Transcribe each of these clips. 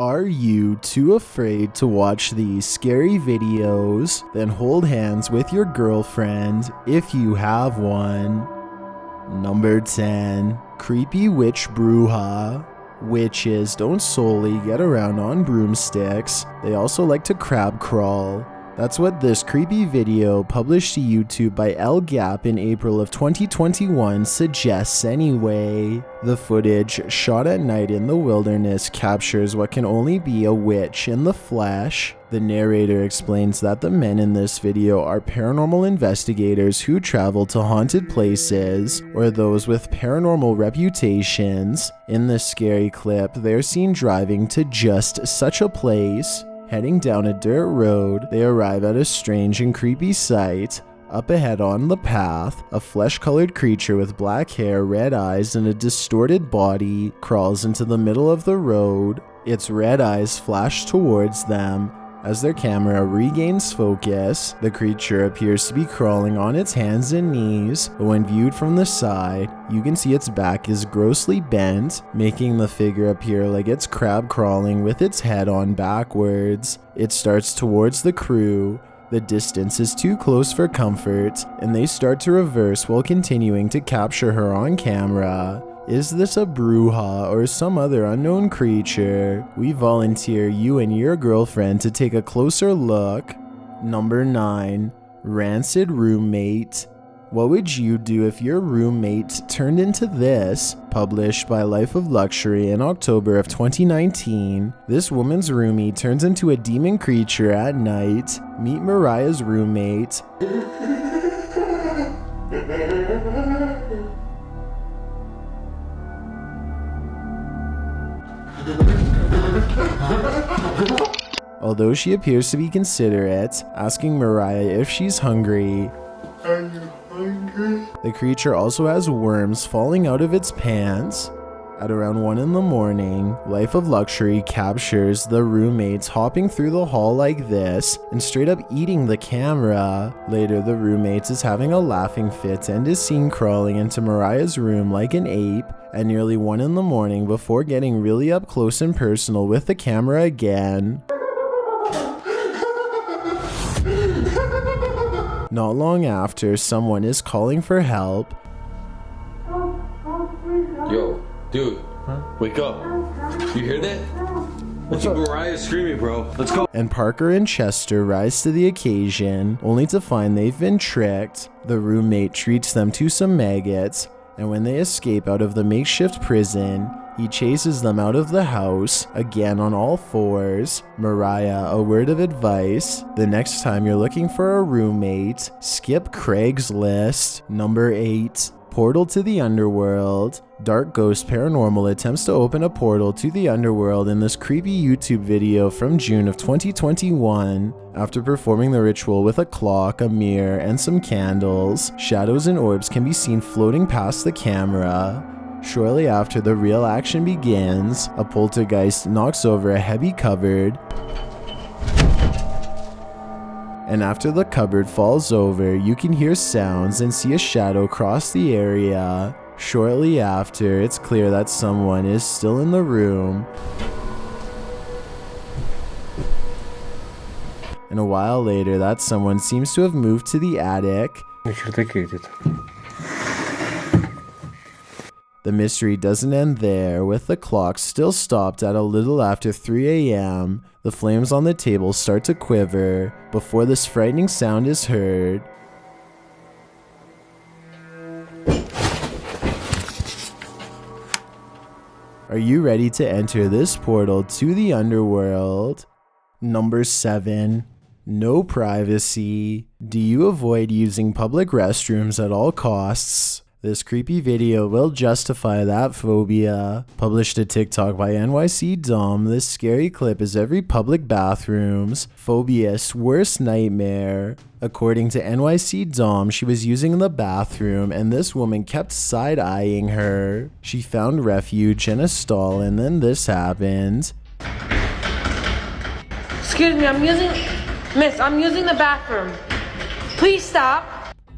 Are you too afraid to watch these scary videos? Then hold hands with your girlfriend if you have one. Number 10. Creepy Witch Bruja. Witches don't solely get around on broomsticks, they also like to crab crawl. That's what this creepy video published to YouTube by El Gap in April of 2021 suggests anyway. The footage, shot at night in the wilderness, captures what can only be a witch in the flesh. The narrator explains that the men in this video are paranormal investigators who travel to haunted places, or those with paranormal reputations. In this scary clip, they're seen driving to just such a place. Heading down a dirt road, they arrive at a strange and creepy sight. Up ahead on the path, a flesh-colored creature with black hair, red eyes, and a distorted body crawls into the middle of the road. Its red eyes flash towards them. As their camera regains focus, the creature appears to be crawling on its hands and knees, but when viewed from the side, you can see its back is grossly bent, making the figure appear like it's crab crawling with its head on backwards. It starts towards the crew. The distance is too close for comfort, and they start to reverse while continuing to capture her on camera. Is this a bruja or some other unknown creature? We volunteer you and your girlfriend to take a closer look. Number 9. Rancid Roommate. What would you do if your roommate turned into this? Published by Life of Luxury in October of 2019, this woman's roomie turns into a demon creature at night. Meet Mariah's roommate. Although she appears to be considerate, asking Mariah if she's hungry. Are you hungry? The creature also has worms falling out of its pants. At around 1 in the morning, Life of Luxury captures the roommates hopping through the hall like this and straight up eating the camera. Later, the roommates is having a laughing fit and is seen crawling into Mariah's room like an ape at nearly 1 in the morning before getting really up close and personal with the camera again. Not long after, someone is calling for help. Yo, dude, wake up. You hear that? What's up? Mariah's screaming, bro. Let's go. And Parker and Chester rise to the occasion, only to find they've been tricked. The roommate treats them to some maggots, and when they escape out of the makeshift prison, he chases them out of the house, again on all fours. Mariah, a word of advice: the next time you're looking for a roommate, skip Craigslist. Number 8. Portal to the Underworld. Dark Ghost Paranormal attempts to open a portal to the underworld in this creepy YouTube video from June of 2021. After performing the ritual with a clock, a mirror, and some candles, shadows and orbs can be seen floating past the camera. Shortly after the real action begins, a poltergeist knocks over a heavy cupboard, and after the cupboard falls over, you can hear sounds and see a shadow cross the area. Shortly after, it's clear that someone is still in the room. And a while later, that someone seems to have moved to the attic. The mystery doesn't end there, with the clock still stopped at a little after 3 a.m. The flames on the table start to quiver before this frightening sound is heard. Are you ready to enter this portal to the underworld? Number 7. No privacy. Do you avoid using public restrooms at all costs? This creepy video will justify that phobia. Published to TikTok by NYC Dom, this scary clip is every public bathroom's phobia's worst nightmare. According to NYC Dom, she was using the bathroom and this woman kept side-eyeing her. She found refuge in a stall and then this happened. Excuse me, I'm using the bathroom. Please stop.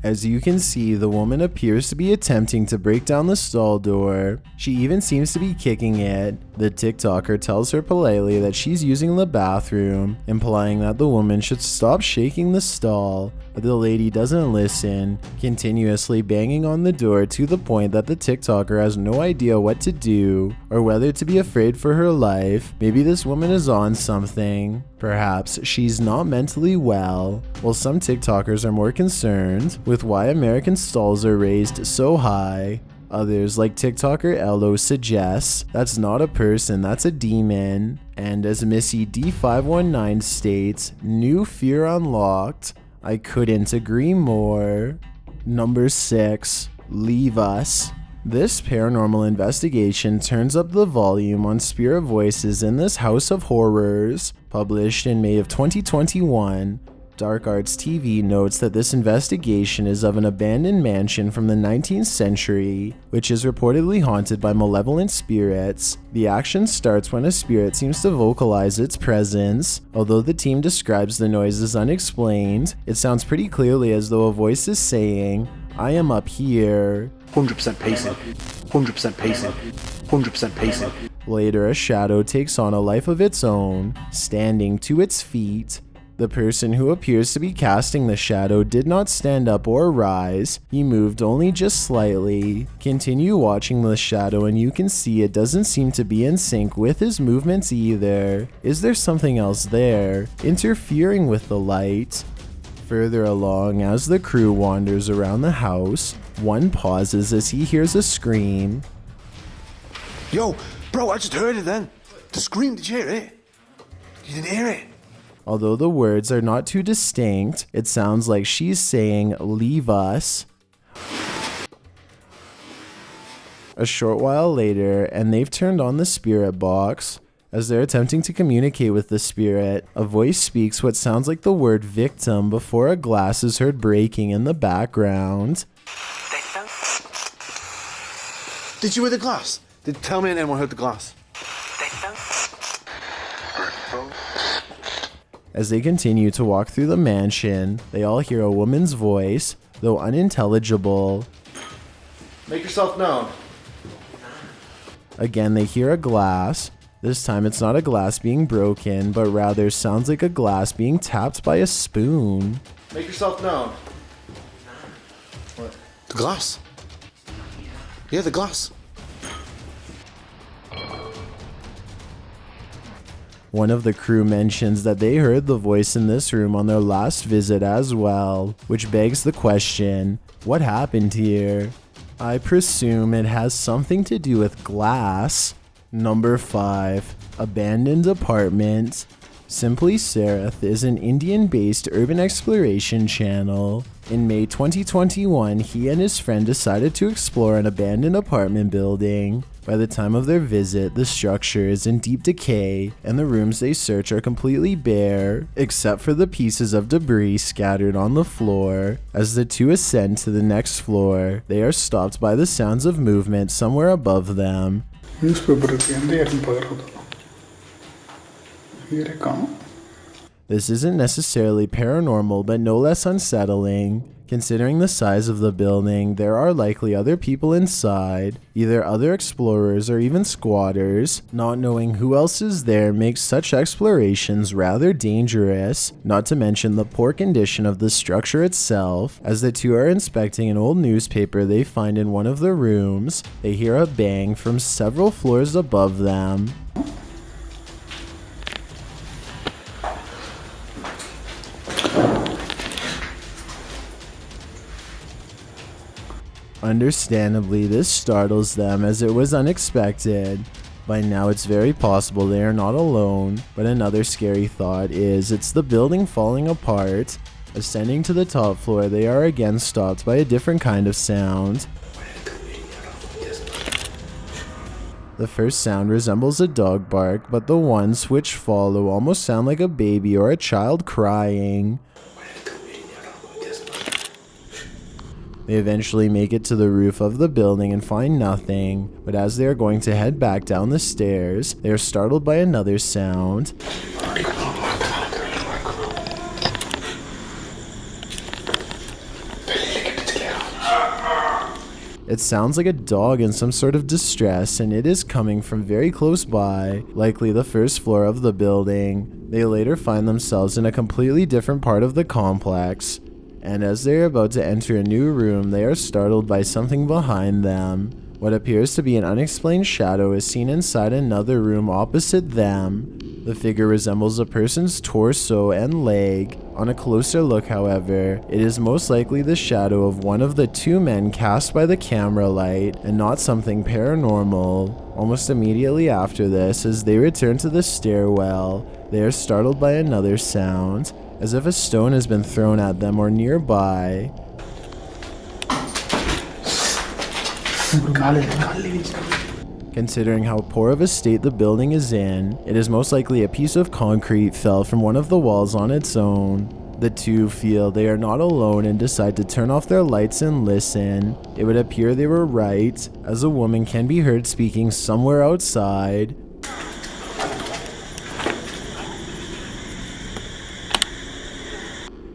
As you can see, the woman appears to be attempting to break down the stall door. She even seems to be kicking it. The TikToker tells her politely that she's using the bathroom, implying that the woman should stop shaking the stall, but the lady doesn't listen, continuously banging on the door to the point that the TikToker has no idea what to do or whether to be afraid for her life. Maybe this woman is on something. Perhaps she's not mentally well. While some TikTokers are more concerned with why American stalls are raised so high, others, like TikToker Ello, suggests that's not a person, that's a demon. And as Missy D519 states, new fear unlocked. I couldn't agree more. Number 6, Leave Us. This paranormal investigation turns up the volume on spirit voices in this house of horrors. Published in May of 2021, Dark Arts TV notes that this investigation is of an abandoned mansion from the 19th century, which is reportedly haunted by malevolent spirits. The action starts when a spirit seems to vocalize its presence. Although the team describes the noise as unexplained, it sounds pretty clearly as though a voice is saying, "I am up here." 100% pacing. 100% pacing. 100% pacing. Later, a shadow takes on a life of its own, standing to its feet. The person who appears to be casting the shadow did not stand up or rise, he moved only just slightly. Continue watching the shadow and you can see it doesn't seem to be in sync with his movements either. Is there something else there, interfering with the light? Further along, as the crew wanders around the house, one pauses as he hears a scream. Yo, bro, I just heard it then. The scream, did you hear it? You didn't hear it? Although the words are not too distinct, it sounds like she's saying, "Leave us." A short while later, and they've turned on the spirit box. As they're attempting to communicate with the spirit, a voice speaks what sounds like the word victim before a glass is heard breaking in the background. Did you hear the glass? Tell me anyone heard the glass. As they continue to walk through the mansion, they all hear a woman's voice, though unintelligible. Make yourself known. Again, they hear a glass. This time it's not a glass being broken, but rather sounds like a glass being tapped by a spoon. Make yourself known. What? The glass. Yeah, the glass. One of the crew mentions that they heard the voice in this room on their last visit as well, which begs the question, what happened here? I presume it has something to do with glass. Number 5, Abandoned Apartment. Simply Seraph is an Indian-based urban exploration channel. In May 2021, he and his friend decided to explore an abandoned apartment building. By the time of their visit, the structure is in deep decay, and the rooms they search are completely bare, except for the pieces of debris scattered on the floor. As the two ascend to the next floor, they are stopped by the sounds of movement somewhere above them. This isn't necessarily paranormal, but no less unsettling. Considering the size of the building, there are likely other people inside, either other explorers or even squatters. Not knowing who else is there makes such explorations rather dangerous, not to mention the poor condition of the structure itself. As the two are inspecting an old newspaper they find in one of the rooms, they hear a bang from several floors above them. Understandably, this startles them as it was unexpected. By now it's very possible they are not alone, but another scary thought is it's the building falling apart. Ascending to the top floor, they are again stopped by a different kind of sound. The first sound resembles a dog bark, but the ones which follow almost sound like a baby or a child crying. They eventually make it to the roof of the building and find nothing, but as they are going to head back down the stairs, they are startled by another sound. It sounds like a dog in some sort of distress, and it is coming from very close by, likely the first floor of the building. They later find themselves in a completely different part of the complex, and as they are about to enter a new room, they are startled by something behind them. What appears to be an unexplained shadow is seen inside another room opposite them. The figure resembles a person's torso and leg. On a closer look, however, it is most likely the shadow of one of the two men cast by the camera light and not something paranormal. Almost immediately after this, as they return to the stairwell, they are startled by another sound, as if a stone has been thrown at them or nearby. Considering how poor of a state the building is in, it is most likely a piece of concrete fell from one of the walls on its own. The two feel they are not alone and decide to turn off their lights and listen. It would appear they were right, as a woman can be heard speaking somewhere outside.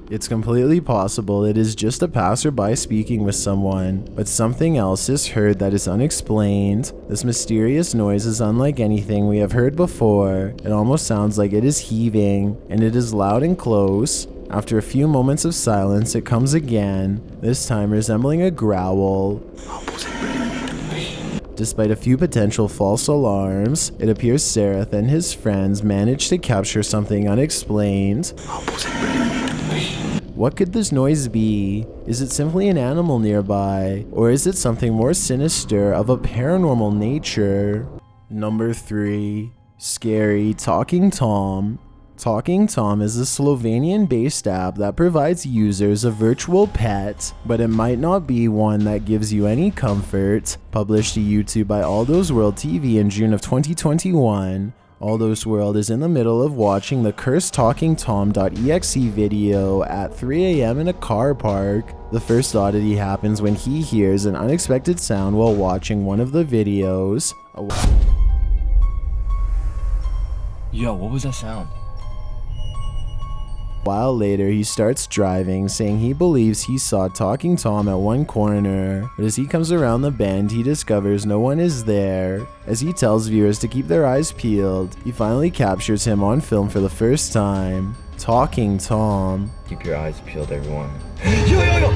It's completely possible it is just a passerby speaking with someone, but something else is heard that is unexplained. This mysterious noise is unlike anything we have heard before. It almost sounds like it is heaving, and it is loud and close. After a few moments of silence, it comes again, this time resembling a growl. Despite a few potential false alarms, it appears Sereth and his friends managed to capture something unexplained. What could this noise be? Is it simply an animal nearby? Or is it something more sinister of a paranormal nature? Number 3. Scary Talking Tom. Talking Tom is a Slovenian-based app that provides users a virtual pet, but it might not be one that gives you any comfort. Published to YouTube by Underworld TV in June of 2021, World is in the middle of watching the cursed Talking Tom.exe video at 3 a.m. in a car park. The first oddity happens when he hears an unexpected sound while watching one of the videos. Yo, what was that sound? A while later, he starts driving, saying he believes he saw Talking Tom at one corner, but as he comes around the bend, he discovers no one is there. As he tells viewers to keep their eyes peeled, he finally captures him on film for the first time. Talking Tom. Keep your eyes peeled, everyone. Yo!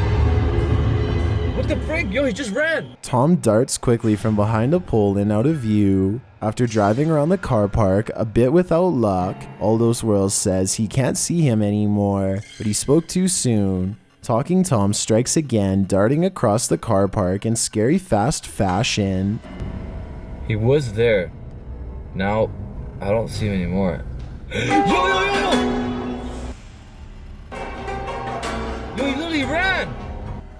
What the frick? Yo, he just ran! Tom darts quickly from behind a pole and out of view. After driving around the car park, a bit without luck, World says he can't see him anymore, but he spoke too soon. Talking Tom strikes again, darting across the car park in scary fast fashion. He was there. Now, I don't see him anymore. Yo! Yo, he literally ran!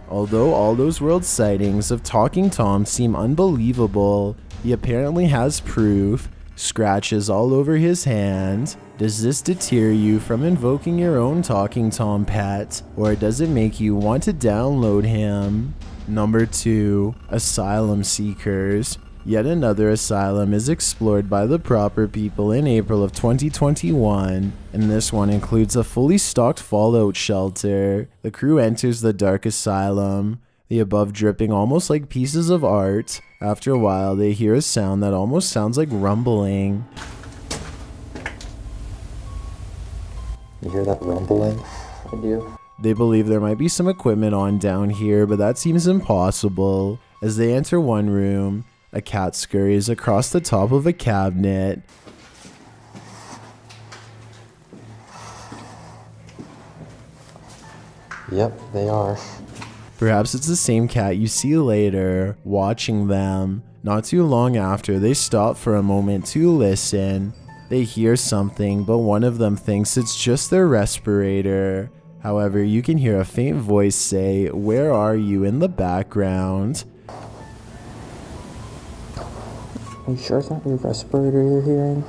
Although World sightings of Talking Tom seem unbelievable, he apparently has proof. Scratches all over his hand. Does this deter you from invoking your own Talking Tom pet, or does it make you want to download him? Number 2. Asylum Seekers. Yet another asylum is explored by the proper people in April of 2021, and this one includes a fully stocked fallout shelter. The crew enters the dark asylum, the above dripping almost like pieces of art. After a while, they hear a sound that almost sounds like rumbling. You hear that rumbling? I do. They believe there might be some equipment on down here, but that seems impossible. As they enter one room, a cat scurries across the top of a cabinet. Yep, they are. Perhaps it's the same cat you see later, watching them. Not too long after, they stop for a moment to listen. They hear something, but one of them thinks it's just their respirator. However, you can hear a faint voice say, "Where are you?" in the background. Are you sure it's not your respirator you're hearing?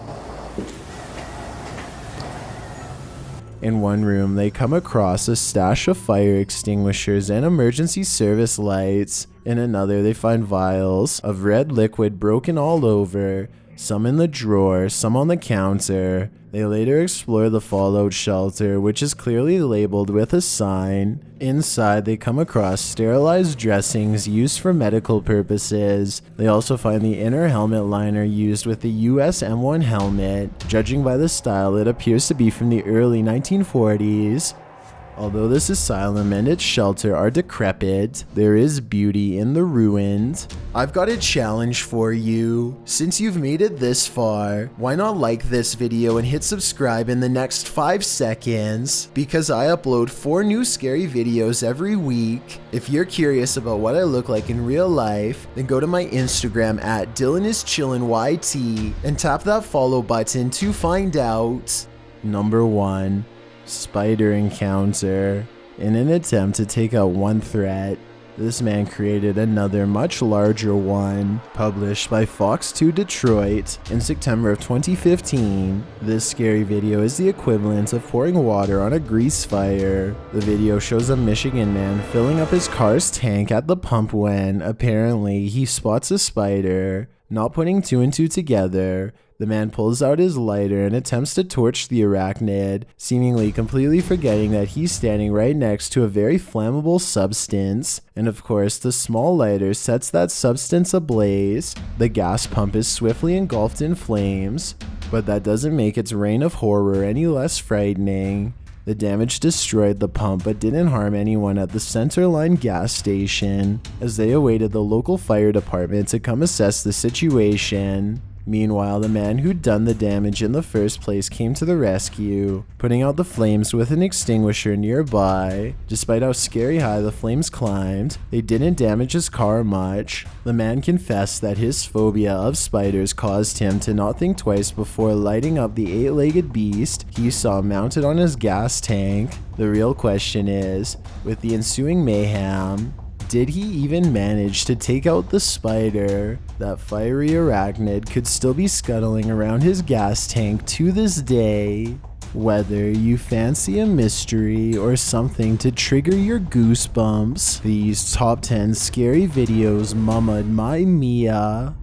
In one room, they come across a stash of fire extinguishers and emergency service lights. In another, they find vials of red liquid broken all over. some in the drawer, some on the counter. They later explore the fallout shelter, which is clearly labeled with a sign. Inside, they come across sterilized dressings used for medical purposes. They also find the inner helmet liner used with the US M1 helmet. Judging by the style, it appears to be from the early 1940s. Although this asylum and its shelter are decrepit, there is beauty in the ruins. I've got a challenge for you. Since you've made it this far, why not like this video and hit subscribe in the next 5 seconds? Because I upload 4 new scary videos every week. If you're curious about what I look like in real life, then go to my Instagram at DylanIsChillinYT and tap that follow button to find out. Number 1. Spider encounter. In an attempt to take out one threat, this man created another much larger one. Published by Fox 2 Detroit in September of 2015, this scary video is the equivalent of pouring water on a grease fire. The video shows a Michigan man filling up his car's tank at the pump when, apparently, he spots a spider. Not putting 2 and 2 together, the man pulls out his lighter and attempts to torch the arachnid, seemingly completely forgetting that he's standing right next to a very flammable substance. And of course, the small lighter sets that substance ablaze. The gas pump is swiftly engulfed in flames, but that doesn't make its reign of horror any less frightening. The damage destroyed the pump but didn't harm anyone at the Centerline gas station, as they awaited the local fire department to come assess the situation. Meanwhile, the man who'd done the damage in the first place came to the rescue, putting out the flames with an extinguisher nearby. Despite how scary high the flames climbed, they didn't damage his car much. The man confessed that his phobia of spiders caused him to not think twice before lighting up the 8-legged beast he saw mounted on his gas tank. The real question is, with the ensuing mayhem, did he even manage to take out the spider? That fiery arachnid could still be scuttling around his gas tank to this day. Whether you fancy a mystery or something to trigger your goosebumps, these top 10 scary videos mummed my Mia.